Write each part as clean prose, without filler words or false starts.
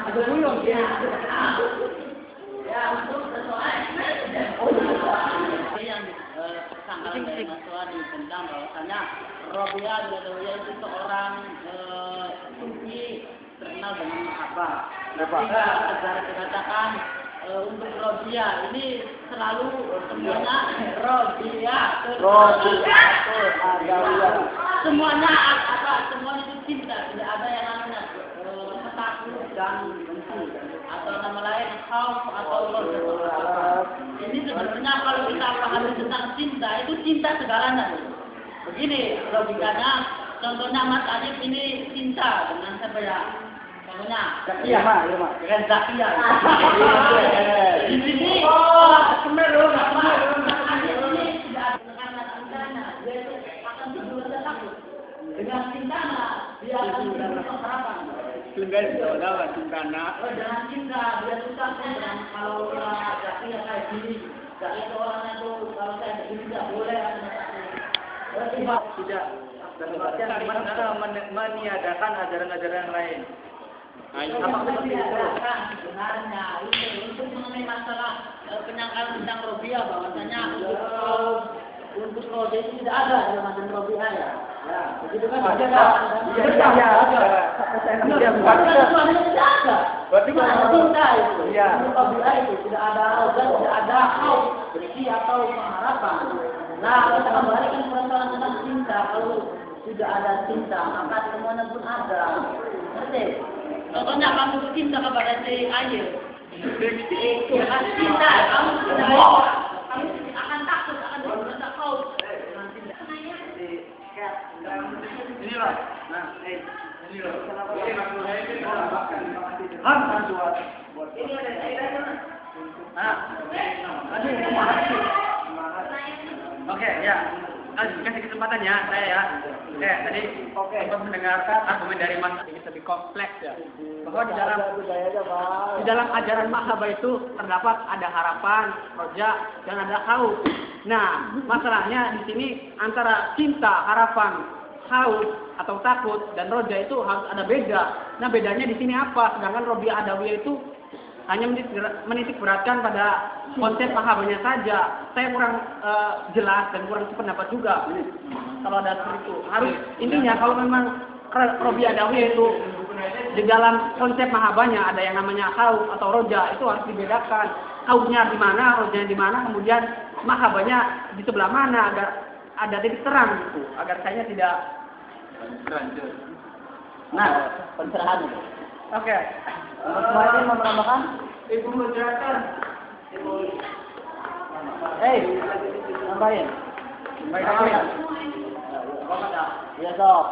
Ada buyung ya. Ya, untuk persoalan yang tersangka dari mahasiswa tentang bahwasanya Robiah Al-Adawiyah itu seorang sufi terkenal dengan mahabbah. Sehingga secara dikatakan untuk Robiah ini selalu semuanya Robiah. Semuanya apa? Semuanya itu cinta. Tidak ada yang namanya takut dan benci atau nama lain khauf atau Allah. Ini sebenarnya kalau kita pahami tentang cinta itu cinta segalanya. Begini logikanya, contohnya Mas Adib ini cinta dengan siapa ya? Contohnya Iya, Mak. dengan Zakia. Di sini ini tidak ada tekanan cintanya, dia itu akan tidur takut. Dengan cintanya dia akan tidur harapan. Tunggal saudara cintana. Jangan cinta, dia susah dengan kalau Zakia kayak gini. Zakia itu orangnya tuh kalau saya begini tidak boleh Tidak. Dan meniadakan ajaran-ajaran lain. Apa seperti itu? Sebenarnya itu mengenai masalah penyangkalan tentang Robiah bahwasanya untuk Robiah itu tidak ada dalam ajaran Robiah ya. Ya, begitu kan? Ada. Berarti cinta itu. Untuk Robiah itu tidak ada tidak ada khauf, benci atau pengharapan. Nah, kita kembalikan persoalan tentang cinta. Kalau tidak ada cinta, maka semuanya pun ada. Ngerti? Contohnya kamu cinta kepada si air. Itu kan cinta. Kamu akan takut, akan berbuat khauf. Ini loh. Nah, ini loh. Oke, ya. Kasih kesempatan ya, saya ya. Tadi sempat mendengarkan argumen dari Mas ini lebih kompleks ya. Bahwa di dalam ajaran mahabbah itu terdapat ada harapan, roja, dan ada khauf. Nah, masalahnya di sini antara cinta, harapan, khauf atau takut dan roja itu harus ada beda. Nah, bedanya di sini apa? Sedangkan Robiah Adawiyah itu hanya menitik beratkan pada konsep mahabbahnya saja. Saya kurang jelas dan kurang sependapat juga. Kalau ada seperti itu, harus intinya kalau memang Robiah Adawiyah itu di dalam konsep mahabbahnya ada yang namanya khauf atau roja, itu harus dibedakan. Khaufnya di mana, rojanya di mana, kemudian mahabbahnya di sebelah mana agar ada titik terang gitu, agar saya tidak terlanjur. Nah, pencerahan. Oke. Semuanya mau menambahkan? Ibu menjelaskan. Nambahin. Baik apa ya? Iya sok.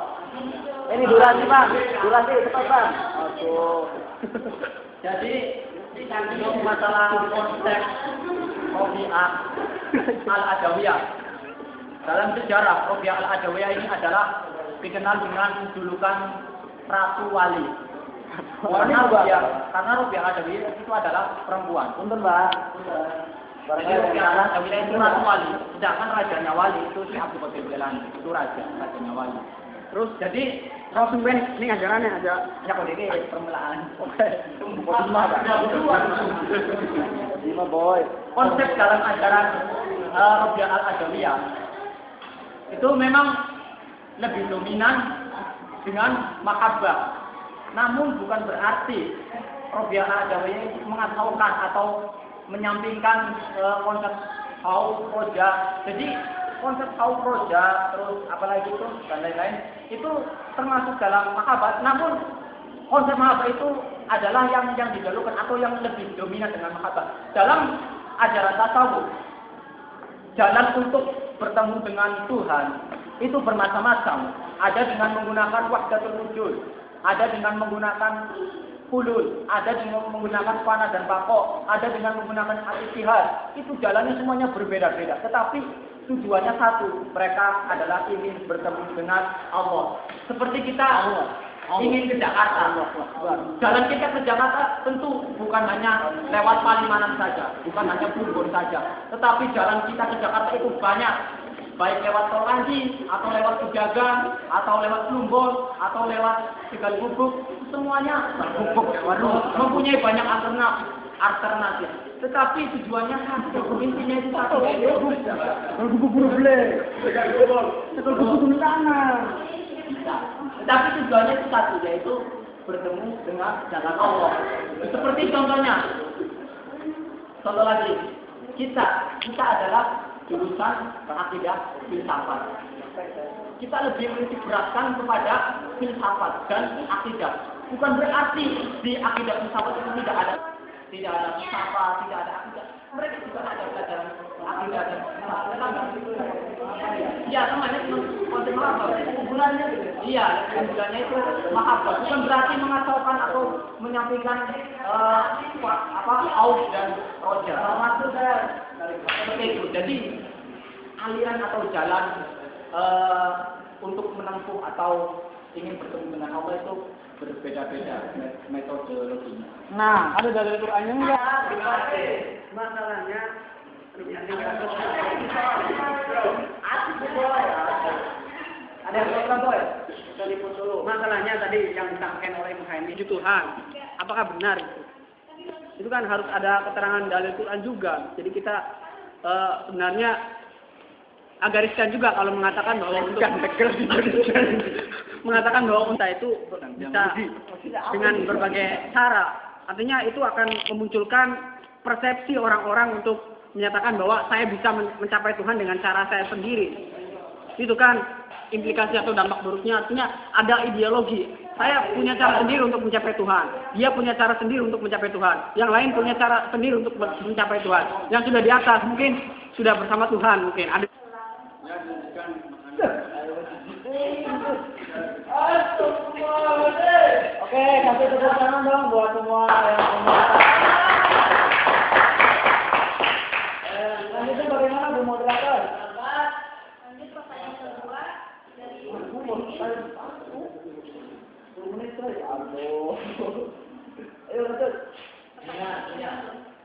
Ini durasi Bang, durasi cepat Bang. Aduh. Jadi untuk masalah konsep Robiah Al-Adawiyah. Dalam sejarah Robiah Al-Adawiyah ini adalah dikenal dengan julukan Ratu Wali. Karena Robiah Al-Adawiyah itu adalah perempuan. Punten Mbak. Jadi Robiah Al-Adawiyah itu Ratu Wali. Sedangkan rajanya Wali itu si Abdul Qadir Jailani. Itu rajanya Wali. Terus jadi langsung ini ajarannya aja. Ya kalau ini permulaan. Oke. Lima boy. Konsep dalam ajaran Robiah Al-Adawiyah itu memang lebih dominan dengan mahabbah. Namun bukan berarti Robiah Al-Adawiyah mengasaukan atau menyampingkan konsep khauf, roja. Jadi konsep khauf, roja, terus apalagi itu dan lain-lain itu termasuk dalam mahabbah. Namun konsep mahabbah itu adalah yang didahulukan atau yang lebih dominan dengan mahabbah. Dalam ajaran tasawuf, jalan untuk bertemu dengan Tuhan itu bermacam-macam. Ada dengan menggunakan wahdatul wujud, ada dengan menggunakan hulul, ada dengan menggunakan fana dan baqo, ada dengan menggunakan al-ittihad. Itu jalannya semuanya berbeda-beda, tetapi tujuannya satu. Mereka adalah ingin bertemu dengan Allah. Seperti kita ingin ke Jakarta. Jalan kita ke Jakarta tentu bukan hanya lewat Palimanan saja, bukan hanya Plumbon saja, tetapi jalan kita ke Jakarta itu banyak. baik lewat toleransi, atau lewat pejagan, atau lewat plumbon, atau lewat tegal bubuk, semuanya mempunyai banyak alternatif. Tetapi tujuannya satu, intinya itu satu. Tetapi tujuannya itu satu, yaitu bertemu dengan jalan Allah. Seperti contoh lagi, kita adalah jurusan akidah filsafat. Kita lebih menitik beratkan kepada filsafat dan akidah. Bukan berarti di akidah filsafat itu tidak ada filsafat, tidak ada akidah. Mereka juga ada pelajaran akidah dan filsafat. Iya, namanya konsep mahabbah. Hubungannya hubungannya itu mahabbah. Bukan berarti mengacaukan atau menyampaikan auf dan roja. Maksud saya seperti itu. Jadi aliran atau jalan untuk menempuh atau ingin bertemu dengan Allah itu berbeda-beda metodologinya. Nah, ada dari Al-Qur'annya enggak? Masalahnya ada yang boy. Masalahnya tadi yang disampaikan oleh Muhammad itu Tuhan. Apakah benar itu? Itu kan harus ada keterangan dalil Quran juga. Jadi kita sebenarnya agariskan juga kalau mengatakan bahwa untuk mengatakan bahwa unta itu bisa dengan berbagai cara. Artinya itu akan memunculkan persepsi orang-orang untuk menyatakan bahwa saya bisa mencapai Tuhan dengan cara saya sendiri. Itu kan implikasi atau dampak buruknya, artinya ada ideologi. Saya punya cara sendiri untuk mencapai Tuhan. Dia punya cara sendiri untuk mencapai Tuhan. Yang lain punya cara sendiri untuk mencapai Tuhan. Yang sudah di atas mungkin sudah bersama Tuhan mungkin. Ada Oke, kasih tepuk tangan dong buat semua yang komentar. Lanjutnya bagaimana Bu Moderator? Lanjut pertanyaan kedua dari Ayo lanjut.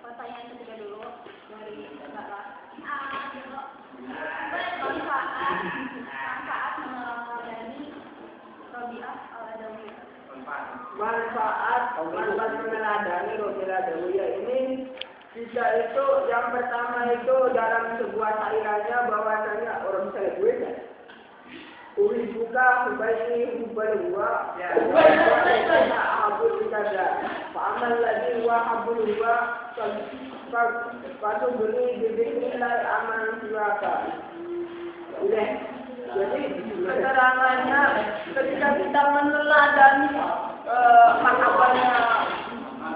pertanyaan ketiga dulu dari Bapak. Manfaat meneladani Robiah al-Adawiyah. Manfaat meneladani Robiah al-Adawiyah ini bisa itu yang pertama itu dalam sebuah cairannya bahwasanya orang saya gue kan. Uri buka sebaiknya hubal gua. Ya. Abul dikada. Amal lagi wa abul gua. Patu beri nilai amal siwaka. Udah. Jadi keterangannya ketika kita meneladani mahabbahnya,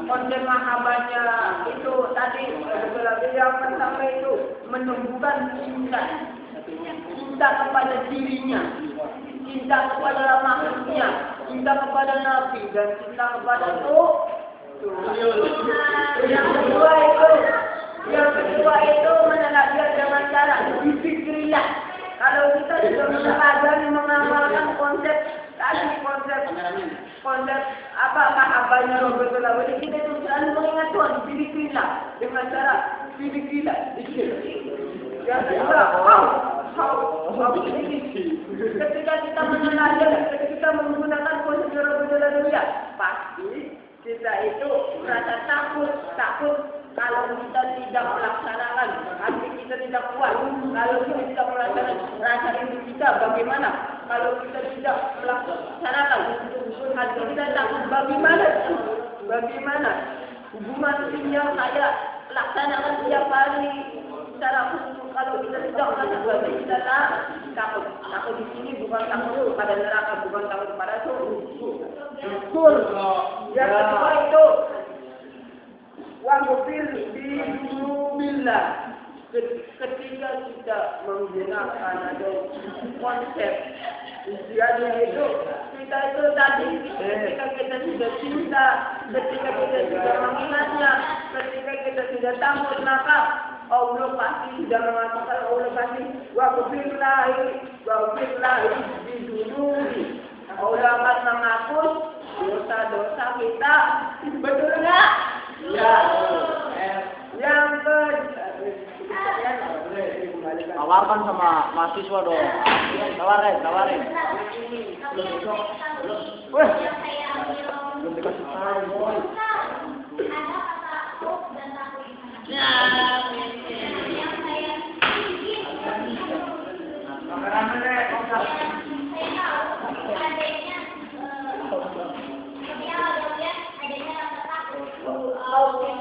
konsep mahabbahnya itu tadi yang pertama itu menumbuhkan cinta kepada dirinya, cinta kepada makhluknya, cinta kepada Nabi dan cinta kepada Tuhan. Yang kedua itu meneladani dengan cara berpikirlah. Kalau kita sudah meneladani mengamalkan konsep mahabbahnya Rasulullah, kita itu selalu mengingat Tuhan, berpikirlah dengan cara berpikirlah. Yang kedua, ketika kita meneladani, ketika kita menggunakan konsep Rasulullah, pasti kita itu merasa takut kalau kita tidak melaksanakan, hati kita tidak kuat. Kalau kita tidak melaksanakan, rasa rindu kita bagaimana? Kalau kita tidak melaksanakan, hati kita takut bagaimana? Hubungan yang saya laksanakan setiap hari secara khusus, kalau kita tidak melaksanakan, kita takut. Takut di sini bukan takut pada neraka, bukan takut pada surga. Yang kedua itu wangfir bidunubillah. Ketika kita menggunakan ada konsep usianya itu, kita itu tadi ketika kita sudah cinta, ketika kita sudah mengingatnya, ketika kita sudah takut, maka Allah pasti sudah mengatakan, Allah pasti waqfir lahi bidunubi. Allah akan menghapus dosa-dosa kita. Betul nggak? Ya. Yang kedua, tawarkan sama mahasiswa dong. Tawarin. Weh, belum dikasih tahu, boy.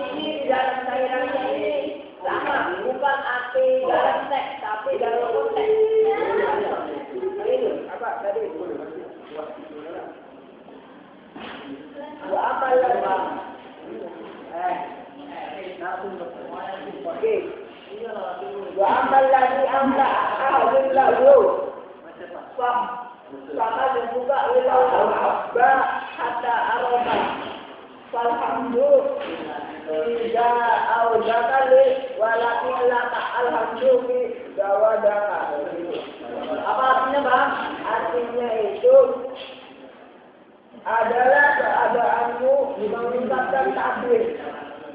Ini dalam cairannya ini sama, bukan api dalam teks, tapi dalam konteks. Ini apa tadi? Wa amal lagi. Oke. Wa amal lagi amla ahadun lahu. Sama juga wilau abba hatta aroma. Alhamdulillah auzakali walakin laka alhamdulillah dawadaka. Apa artinya bang? Artinya itu adalah keadaanmu mengucapkan takbir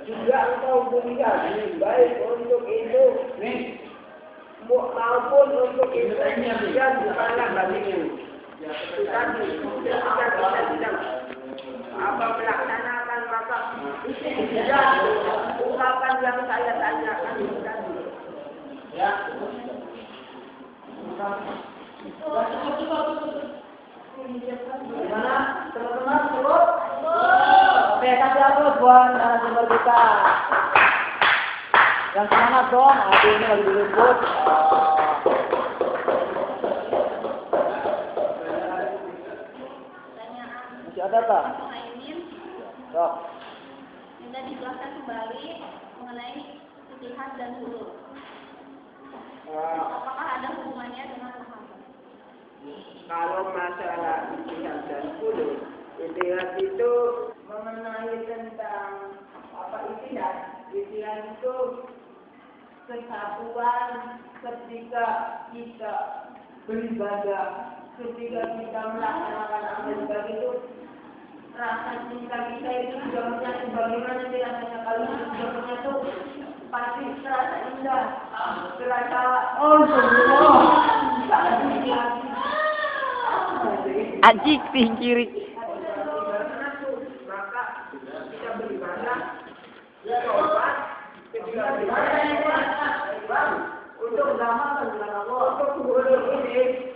juga engkau berikan baik untuk itu maupun untuk itu dan bukanlah bagimu. Kita apa melaksanakan maka tidak ungkapan yang saya tanyakan tadi. Ya. Gimana teman-teman turut? Oke, kasih aplaus buat narasumber kita. Yang semangat dong, hari ini lagi diliput. Masih ada tak? Sok. Minta dijelaskan kembali mengenai ijtihad dan hulu. Apakah ada hubungannya dengan sahabat? Kalau masalah ijtihad dan hulu, ijtihad itu mengenai tentang apa ijtihad? Ijtihad itu kesatuan ketika kita beribadah, ketika kita melaksanakan amal ibadah itu. Rasa cinta kita itu sudah menyatu. Bagaimana sih rasanya kalau sudah menyatu? Pasti terasa indah, terasa Ajik tingkiri. maka kita beribadah, sholat, ketika beribadah untuk beramal dengan Allah, untuk ini